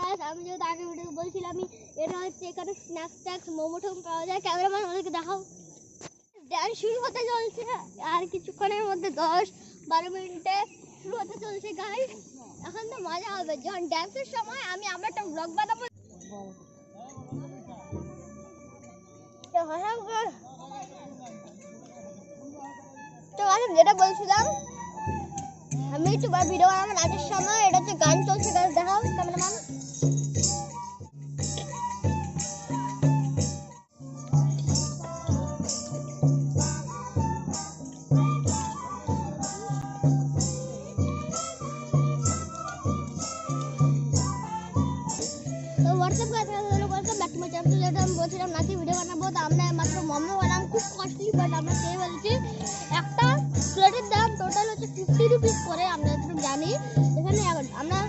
Guys আমি যেহেতু আগে ভিডিও বলছিলাম আমি এটা হচ্ছে এখানে স্ন্যাক্স ট্যাক্স মোমো টোম পাওয়া যায়। ক্যামেরাম্যান ওদেরকে দেখাও। ডান্স শুরু হতে চলছে আর কিছুক্ষণের মধ্যে 10-12 মিনিটে শুরু হতে চলছে গাইস। এখন তো মজা হবে যখন ড্যান্সের সময় আমরা একটা ব্লগ বানাবো। তো আমি যেটা বলছিলাম আমি একটু ভিডিও বানাবো নাচের সময়। এটা হচ্ছে গান চলছে গাইস, দেখাও ক্যামেরাম্যান। আমি বলছিলাম নাচে ভিডিও বানাবো, তো আমরা মাত্র মোমো বানাম, খুব কস্টলি বাট আমরা খেয়ে বলছি। একটা প্লেটের দাম টোটাল হচ্ছে 50 রুপিস করে, আমরা যতটুকু জানি। এখানে আমরা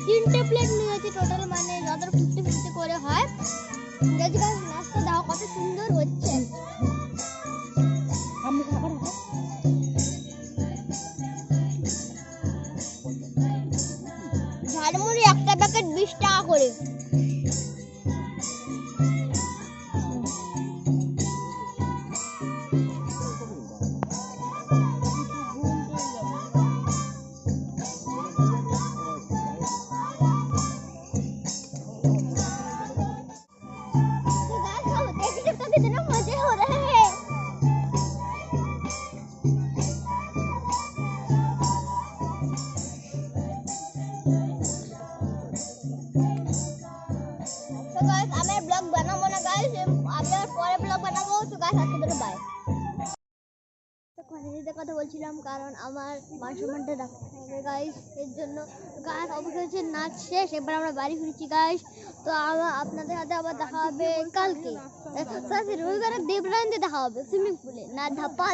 3টে প্লেট নিয়েছি টোটাল, মানে যত 50-50 করে হয়। যদি নাচটা দাও কত সুন্দর হচ্ছে। ঝালমুড়ি একটা প্যাকেট 20 টাকা করে। कितना मजे हो रहे हैं। तो गाइस আমি ব্লগ বানাবো না গাইস, আমি পরে ব্লগ বানাবো। তো গাইস আজকে ধরে বাই। তো কলেজে কথা বলছিলাম কারণ আমার মান সম্মানটা রাখতে হবে গাইস, এর জন্য। গাইস অবশ্যই হচ্ছে নাচ শেষ, এবার আমরা বাড়ি ফিরছি গাইস। তো আপনাদের সাথে আবার দেখা হবে কালকে, রবিবারে দেবরায়ণে দেখা হবে সুইমিং পুলে, না ধাপা